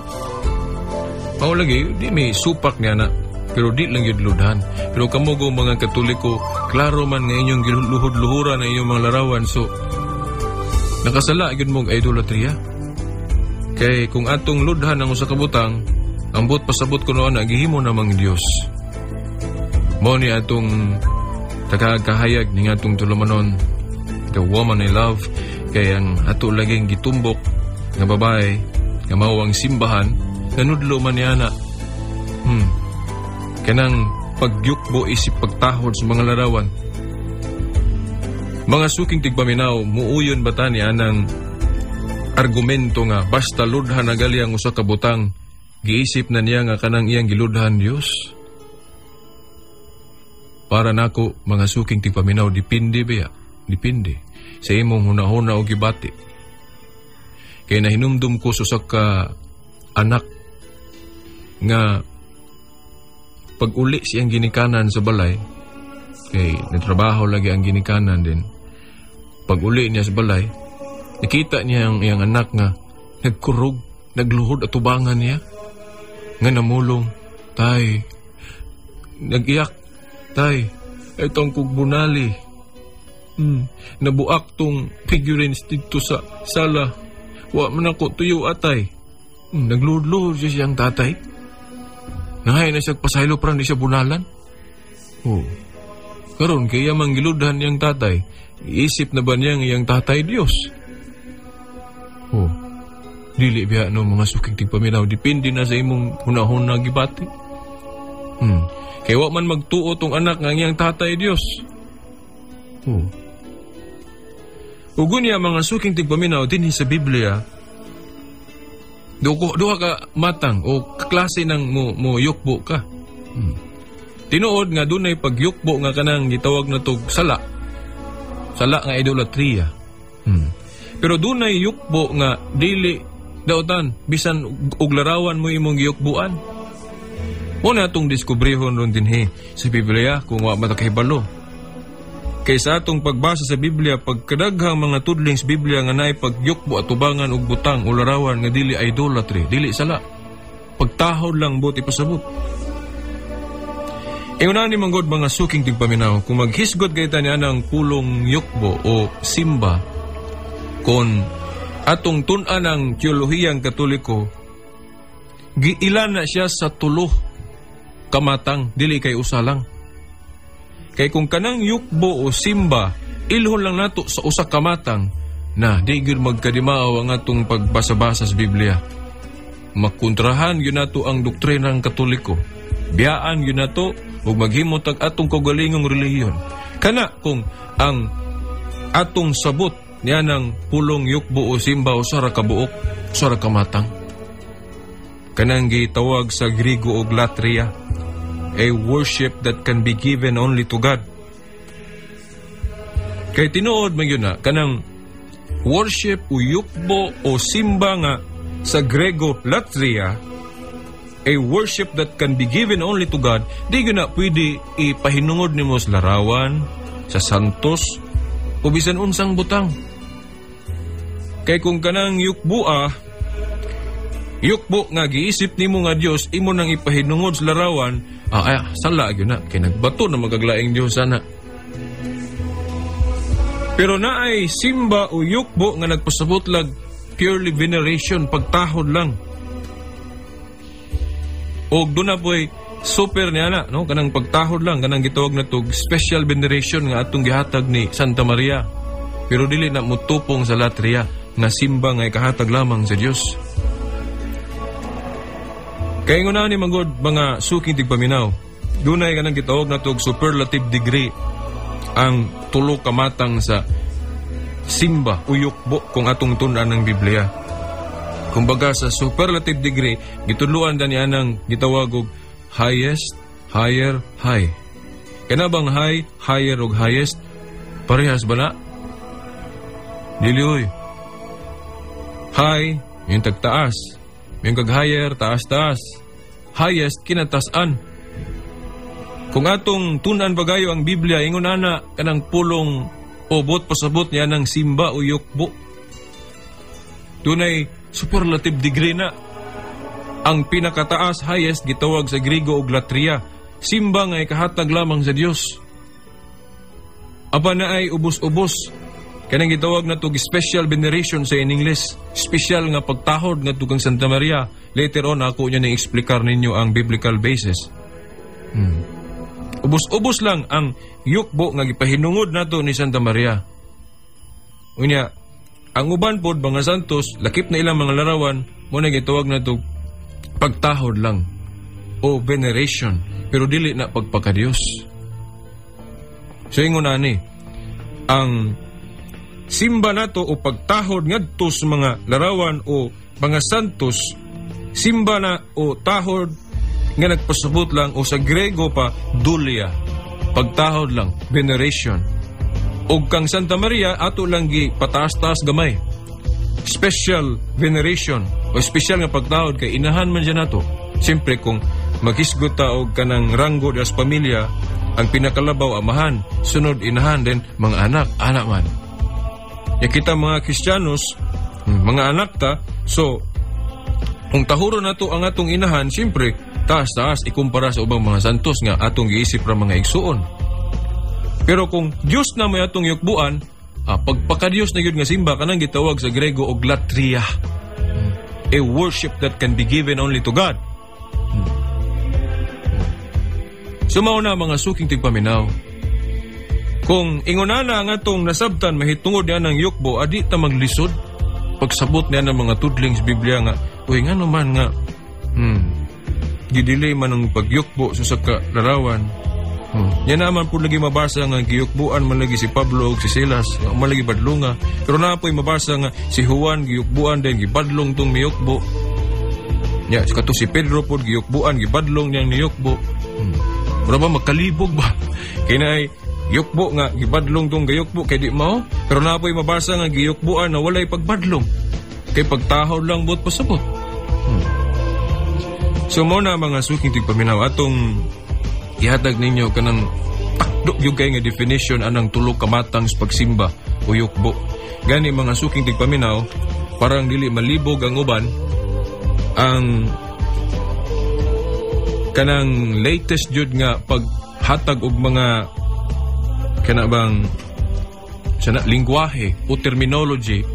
S3: mao lagi, di may supak niya na. Pero di lang yun ludhan. Pero kamugo mga Katoliko, klaro man nga inyong giluhod-luhura na inyong mga larawan. So, nakasala yun mong idolatria. Kay kung atong ludhan ang usa ka butang, ang buot pasabot ko noon, gihimo namang Dios. Mo ni atong takahayag ni atong tulumanon, the woman I love, kay ang ato laging gitumbok nga babae, nga mao ang simbahan, nanudlo man niya na. Kanang pagyukbo isip pagtahod sa mga larawan. Mga suking tigpaminaw, muuyon ba ta ni anang argumento nga basta ludhan na gali ang usa ka butang, giisip na niya nga kanang iyang giludhan Dios? Para nako mga suking tigpaminaw, dipindi ba? Dipindi sa imong hunahuna o gibati. Kaya nahinumdum ko sa ka anak nga pag uli siyang ginikanan sa balay, kay natrabaho lagi ang ginikanan din. Pag uli niya sa balay, nakita niya ang iyang anak nga nagkurog, nagluhod at tubangan niya. Nga namulong, tay, nagiyak, tay, itong kugbunali. Nabuak tong figurines dito sa sala. Wa man ako tuyo atay. Nagluhod-luhod siya siyang tatay. Nahay na siya pasaylo parang di siya bunalan. Karon kaya manggiludhan niyang tatay, iisip na ba niyang iyang tatay Dios? Dili biya no mga suking tigpaminaw, dipindi na sa imong hunahuna gibati. Kaya wa man magtuo tong anak nga iyang tatay Dios. Ugun niya mga suking tigpaminaw din sa Biblia, duha ka matang o klase ng mo yukbo ka. Tinuod nga dunay pagyukbo nga kanang gitawag na tog sala. Sala nga idolatria. Pero dunay yukbo nga dili daotan bisan og larawan mo imong giyukbuan. Muna atong diskubrihon ron din sa Biblia kung wa matakahibalo. Kaysa atong pagbasa sa Biblia, pagkadaghang mga tudling sa Biblia nga naay pagyukbo at tubangan og butang o larawan nga dili idolatry, dili sala. Pagtahod lang buti pasabot. Una ni manggod mga suking tigpaminaw, kung maghisgot kayta niya ng pulong yukbo o simba, kung atong tun-an ng teolohiyang Katoliko, giilan na siya sa 3 kamatang, dili kay usalang. Kay kung kanang yukbo o simba, ilhon lang nato sa usa kamatang, na di gyud magkadimaaw ang atong pagbasa-basa sa Biblia. Makontrahan yun nato ang doktrina ng Katoliko. Biyaan yun nato ug maghimot ang atong kaugalingong relihiyon. Kana kung ang atong sabot niya ng pulong yukbo o simba o sara kabuok, sara kamatang. Kanang gitawag sa Griego og latria, a worship that can be given only to God. Kay tinuod man yun na, kanang worship o yukbo o simba nga sa Grego latria, a worship that can be given only to God, di yun na pwede ipahinungod ni mo sa larawan, sa santos, o bisan unsang butang. Kay kung kanang yukbo nga giisip nimo nga Dios, imo nang ipahinungod sa larawan, sala yun na, kay nagbato na magaglaing Diyos sana. Pero naay simba o yukbo nga nagpasabot lag purely veneration, pagtahod lang. O doon na po'y super niya na, no? Kanang pagtahod lang, kanang gitawag na to special veneration nga atong gihatag ni Santa Maria. Pero dili na mutupong sa latria, nga simba nga ikahatag lamang sa Diyos. Kaya nga ni manggod mga suking tigpaminaw, dunay kanang gitawag na to superlative degree ang 3 kamatang sa simba o yukbo kung atong tunan ng Biblia. Kumbaga sa superlative degree, gitudluan da niya ng gitawag og highest, higher, high. Kaya bang high, higher og highest? Parehas ba na? Dili. High, yung tagtaas. Yung kag-higher, taas-taas. Highest, kinatasan. Kung atong tunan bagayo ang Biblia, ingon na kanang pulong o bot pasabot niya ng simba o yukbo. Dunay superlative degree na. Ang pinakataas, highest, gitawag sa Griego og latria. Simba nga ikahatag lamang sa Dios. Aba na ay ubos-ubos. Kanang gitawag na to special veneration sa in English. Special nga pagtahod nga tugang Santa Maria. Later on, ako niya nang explicar ninyo ang biblical basis. Ubos-ubos lang ang yukbo nga gipahinungod nato ni Santa Maria. Unya, ang uban pod mga santos, lakip na ilang mga larawan, muna gitawag na to pagtahod lang o veneration, pero dili na pagpakadiyos. So ingon ani, ang simba nato o pagtahod ngadto sa mga larawan o mga santos, simba na o tahod nga nagpasabot lang o sa Grego pa dulia, pagtahod lang, veneration. O kang Santa Maria ato lang gi pataas-taas gamay, special veneration o special nga pagtahod kay inahan man dyan nato. Siyempre kung maghisgot ta og kanang ranggo das pamilya, ang pinakalabaw amahan, sunod inahan, then mga anak man. Ya kita mga Kristiyanos, mga anak ta, so kung tahuro nato ang atong inahan, siyempre taas-taas ikumpara sa ubang mga santos nga atong giisip ra mga igsuon. Pero kung Diyos na may atong yukbuan, pagpakadiyos na yun nga simba, kanang gitawag sa Grego og latria, a worship that can be given only to God. Sumaw na mga suking tigpaminaw. Kung ingunana ang atong nasabtan mahitungod niya ng yukbo, adi ta maglisod. Pagsabot niya ng mga tudling sa Biblia nga, uy nga naman nga, gidilay man ang pagyukbo sa larawan. Yan naman po lagi mabasa nga giyukbuan man lagi si Pablo o si Silas, malagi badlunga. Pero na po'y mabasa nga si Juan giyukbuan din, gibadlong tong miyukbo. Ya, kato si Pedro po giyukbuan, gibadlong niyang niyukbo. Mura ba magkalibog ba? Kaya na ay yukbo nga, gibadlong tong gayukbo, kaya di mao. Pero na po'y mabasa nga giyukbuan na walay pagbadlong. Kaya pagtahod lang bot pasabot. So muna mga suking tigpaminaw, atong ihatag ninyo kanang takdo yung kay nga definition anang tulog kamatang sa pagsimba o yukbo. Gani mga suking tigpaminaw, parang dili malibog ang uban ang kanang latest jud nga paghatag og mga kanabang lingwahe o terminology.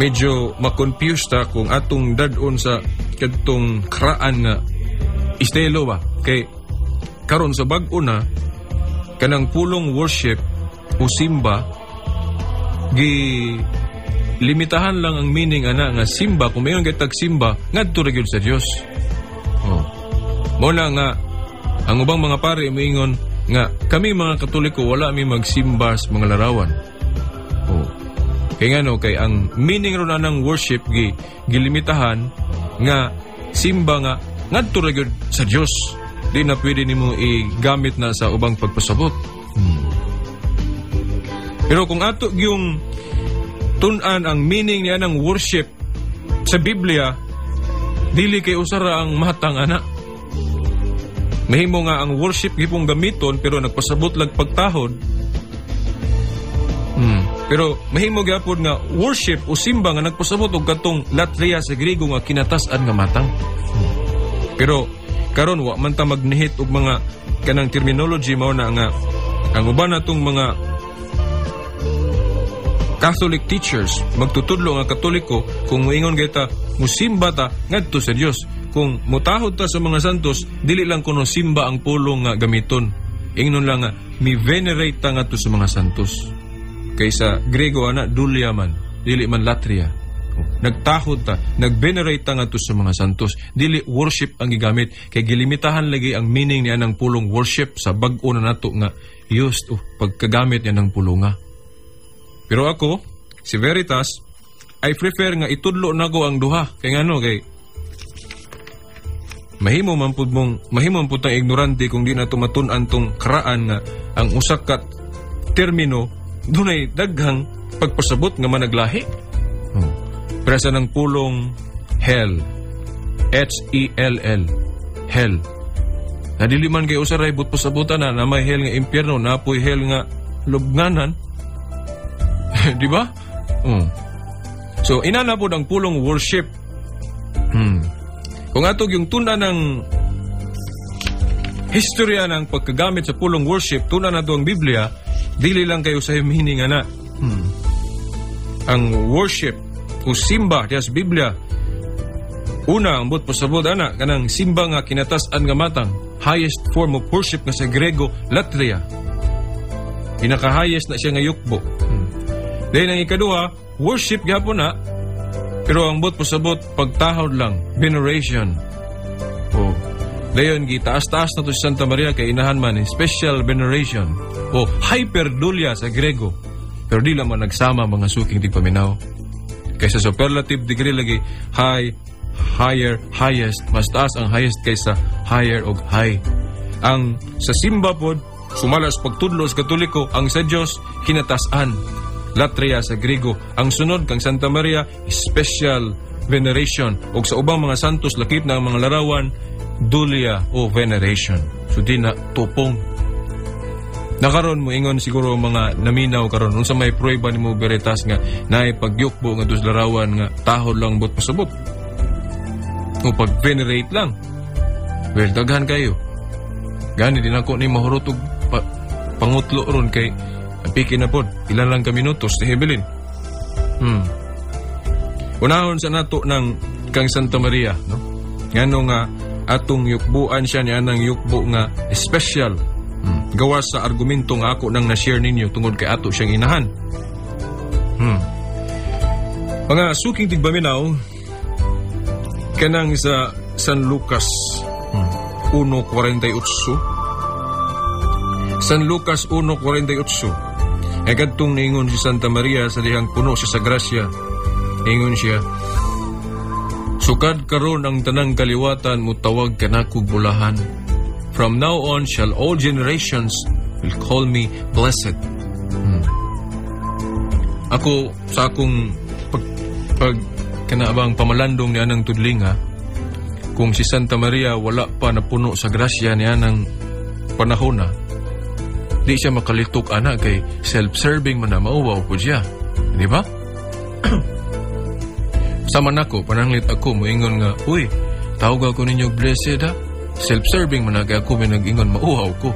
S3: Medyo makonfuse ta kung atong dadon sa kadtong kraan nga estilo ba kay karon sa bag-o na kanang pulong worship o simba gi limitahan lang ang meaning ana nga simba kung mayon kay tag simba ngadto ra gyud sa Dios. Mo na nga ang ubang mga pare moingon nga kami mga Katoliko wala mi magsimba sa mga larawan. Kaya nga no, kay ang meaning ron ng worship gilimitahan nga simba nga ngadto ra gyud sa Dios. Di na pwede nimo igamit na sa ubang pagpasabot. Pero kung ato yung tun-an ang meaning niya ng worship sa Biblia, dili kay usara ang matang ana. Mahimo nga ang worship gipong gamiton pero nagpasabot lag pagtahod. Pero mahimo gyapon nga worship o simba nga nagpasabot og katong latria sa Griego nga kinatas-an nga matang. Pero karon wa man ta magnihit og mga kanang terminology mao na nga ang uban natong mga Catholic teachers magtutudlo nga Katoliko kung moingon gayta musimba ta ngadto sa Dios. Kung mutahod ta sa mga santos, dili lang kuno simba ang pulong nga gamiton. Ingnon lang nga mi-venerate ta ngadto sa mga santos. Kaysa Grego ana dulia man, dili man latria. Nagtahod ta, nag-venerate ta ngadto sa mga santos, dili worship ang gigamit kay gilimitahan lagi ang meaning niya ng pulong worship sa bag-o na nato nga used o pagkagamit niya ng pulonga. Pero ako, si Veritas, I prefer nga itudlo nago ang duha kay ngano kay mahimo man pud tang ignorante kung di na tumatun-an tong karaan nga ang usa ka termino dunay daghang pagpasabot nga managlahi. Presa ng pulong hell. H-E-L-L. Hell. Nadili man kay usaray but pasabutan na may hell nga impyerno, napoy hell nga lubnganan. Di ba? So inana pod ang pulong worship. Kung atog yung tuna ng historya ng pagkagamit sa pulong worship, tuna na to ang Biblia, dili lang kayo sa meaning ana. Ang worship o simba diya sa Biblia, una, ang but pasabot ana, kanang simba nga kinatas-an nga matang, highest form of worship nga sa Grego, latria. Pinaka-highest na siya nga yukbo. Dahil ang ikaduha, worship gyapon na, pero ang but pasabot pagtahod lang, veneration. Dayon gitaas-taas na to si Santa Maria kay inahan man special veneration o hyperdulia sa Grego. Pero di lang man nagsama mga suking tigpaminaw. Kaysa superlative degree lagi high, higher, highest, mas taas ang highest kaysa higher o high. Ang sa simba pod sumalas pagtudlo sa Katoliko, ang sa Dios kinatasan. Latria sa Grego. Ang sunod kang Santa Maria, special veneration. O sa ubang mga santos, lakip na ang mga larawan, dulia o veneration. So di na tupong. Nakaroon mo ingon siguro mga naminaw karon unsa may prueba nimo Veritas nga naay pagyukbo nga dos larawan nga tahod lang bot pasabot. O pag-venerate lang. Well, daghan kayo. Gani din ako ni mahurot og pangutlo ron kay piki na pod, ilan lang ka minutos ni Hebelin. Unahon sa nato ng kang Santa Maria, no? Ngano nga atong yukbuan siya niya ng yukbo nga special. Gawas sa argumento nga ako nang na-share ninyo tungod kay ato siyang inahan. Mga suking tigbaminaw, kanang sa San Lucas 1:48. San Lucas 1:48. Kadtong ningon si Santa Maria sa dihang puno siya sa grasya. Ingon siya, sukad karon ang tanang kaliwatan mo tawag kanakog bulahan. From now on shall all generations will call me blessed. Ako sa akong pag kanabang pamalandong ni anang tudling ha. kung si Santa Maria wala pa napuno sa grasya niya ng panahon na, di siya makalitok ana kay self-serving man na mauwaw po siya. Di ba? Saman ako, pananglit ako, moingon nga, uy, tawag ako ninyo blessed ha? Self-serving man na kay ako may nag-ingon, mauwaw ko.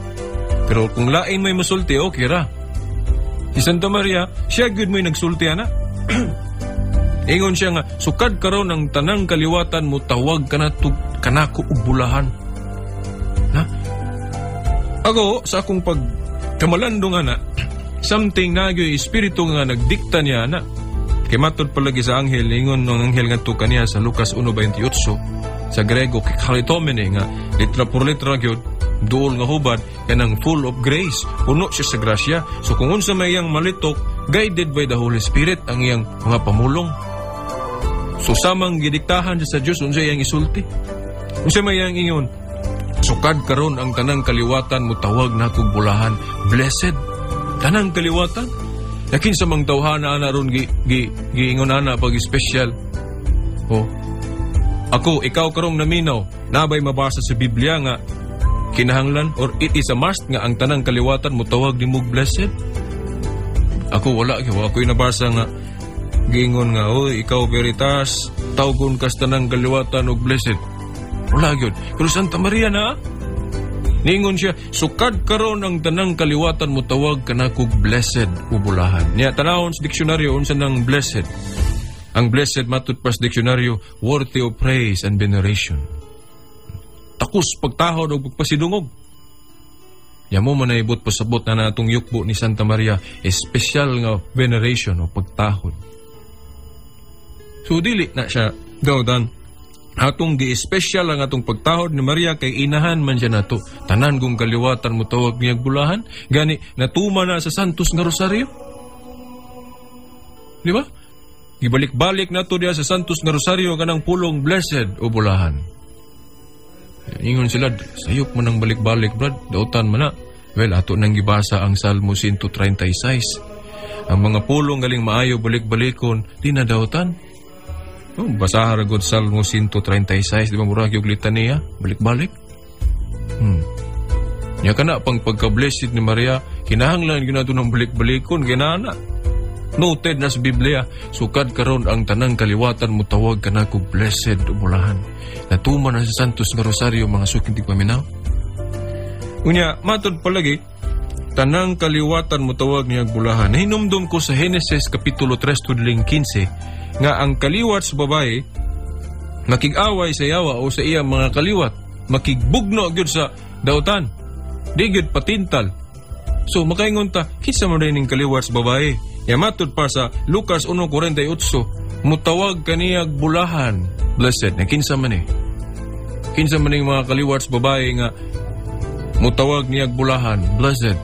S3: Pero kung lain may masulti, okay ra. Si Santa Maria, siya good mo'y nagsulti ana. Ingon siya nga, sukad karon ang tanang kaliwatan mo, tawag ka na kanako og bulahan. Na? Ako, sa akong pagkamalandong ana, something na yung espiritu nga nagdikta niya ana. Kay matod palagi sa anghel, ingon ng anghel nga to kaniya sa Lucas 1:28, sa Grego, kikalitomene nga, litra por litra gyud, duol nga hubad, kanang full of grace, puno siya sa grasya. So kung unsa may iyang malitok, guided by the Holy Spirit ang iyang mga pamulong. So samang gidiktahan sa Diyos, unsa iyang isulti. Unsa may iyang ingon, sukad karon ang tanang kaliwatan mo, tawag na kog bulahan. Blessed, tanang kaliwatan. Lakin sa mga tawhana na ron giingon ana pag special. Oh. Ako, ikaw karong naminaw, nabay mabasa sa Biblia nga kinahanglan or it is a must nga ang tanang kaliwatan mo tawag ni mog blessed. Ako wala gyud, ako'y nabasa nga giingon nga, oy, ikaw veritas, tawgon kas tanang kaliwatan og blessed. Wala gyud. Pero Santa Maria na, ningon siya, sukad karon ang tanang kaliwatan mo tawag kanakog blessed ubulahan. Niya tanawon sa diksyonaryo unsa nang blessed. Ang blessed matut pas diksyonaryo, worthy of praise and veneration. Takus pagtahod o pagpasidungog. Yamo man naibot pasabot na natong yukbo ni Santa Maria, special nga veneration o pagtahod. So dili na siya gawdan atong gi-special ang atong pagtahod ni Maria kay inahan man siya nato. Tanan kung kaliwatan mo tawag niyag bulahan, gani natuma na sa Santos nga Rosario. Di ba? Ibalik-balik nato diya sa Santos nga Rosario kanang pulong blessed o bulahan. Ingon sila, sayop man ang balik-balik, brad. Dautan man na. Well, ato nang gibasa ang Salmo 136. Ang mga pulong galing maayo balik-balikon, di na dautan. Oh, basaha ragod Salmo 136, di ba murag yung litania, balik-balik. Nya kana pang pagka-blessed ni Maria, kinahanglan gyud nato ng balik-balikon kinana. Noted na sa Biblia, sukad karon ang tanang kaliwatan mo tawag kanako blessed umulahan. Natuman na sa Santos nga Rosario mga suking tigpaminaw. Unya, matod palagi, tanang kaliwatan mo tawag niya bulahan. Hinumdum ko sa Genesis Kapitulo 3 tudling 15 nga ang kaliwat sa babae makig-away sa yawa o sa iyang mga kaliwat, makigbugno gyud sa dautan, di gyud patintal. So makaingon ta, kinsa man ning kaliwat sa babae? Yamatod pa sa Lucas 1:48, mutawag kaniyag bulahan, blessed. Na kinsa man eh. Kinsa man yung mga kaliwat sa babae nga mutawag niyag bulahan, blessed.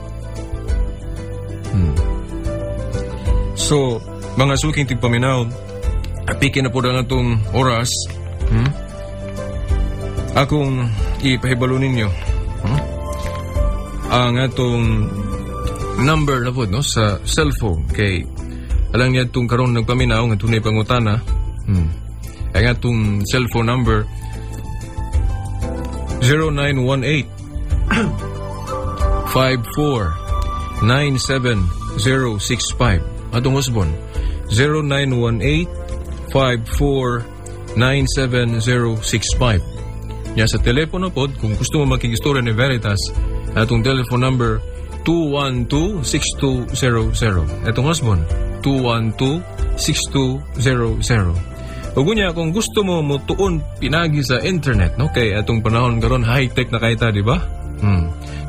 S3: So, mga suking tigpaminaw, apikin na po na itong oras. Akong ipahibalo ninyo ang atong number na po, no, sa cellphone. Kay alang niya itong karoon nagpaminaw nga tunay pangutana. Ang atong cellphone number 0918 54-97065. Atong husband 0918-54-97065. Yan sa telepono po, kung gusto mo makigistorya ni Veritas, atong telephone number 212-6200. Itong husband 212-6200. O gunya, kung gusto mo tuon pinagi sa internet, no? Kay atong panahon karon high-tech na kaita, di ba?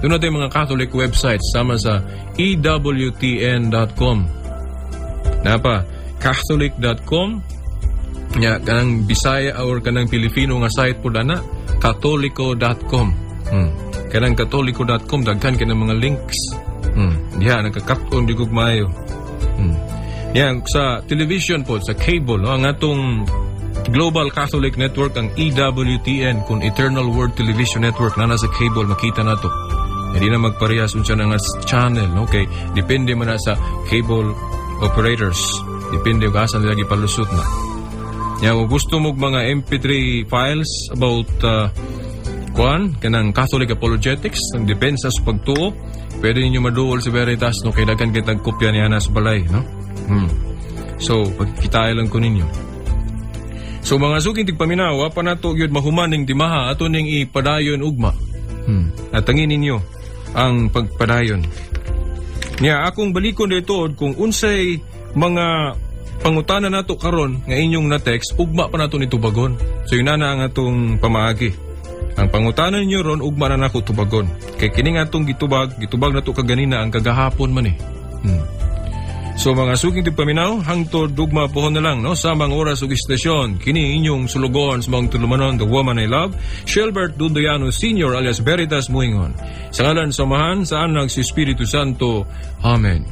S3: Doon natin mga Catholic websites sama sa ewtn.com. Napa, catholic.com. Nya, kanang Bisaya or kanang Pilipino nga site po dana, catholico.com. Kanang catholico.com, daghan ka ng mga links. Diya, nagkakapon di gugmayo. Yan, sa television po, sa cable, no, ang atong Global Catholic Network, ang EWTN, kung Eternal Word Television Network, na nasa cable, makita na to. Hindi na magparehas unsa na nga channel, no? Okay? Depende man na sa cable operators. Depende kung asan nila gipalusot na. Ya, kung gusto mo mga MP3 files about kanang Catholic apologetics, ang depensa sa pagtuo, pwede ninyo maduol sa Veritas, no? Kaya dagan kitang kopya ni Anas Balay, no? So, pagkitay lang ko ninyo. So, mga suging tigpaminawa, pa nato yun mahumaning timaha, ato ning ipadayon ugma. At tangin ninyo ang pagpadayon. Niya, akong balikon dito kung unsay mga pangutana nato karon nga inyong na-text, ugma pa nato ni tubagon. So, yun na ang atong pamaagi. Ang pangutanan ninyo ron, ugma na nako tubagon. Kay kining atong gitubag nato kaganina ang kagahapon man eh. So mga suging tigpaminaw, hangtod dugma pohon na lang, no? Sa mga oras ug istasyon, kini inyong sulugon sa mga tulumanon, the woman I love, Shelbert Dundoyano Sr. alias Veritas Muingon. Sa ngalan samahan, sa anak si Espiritu Santo. Amen.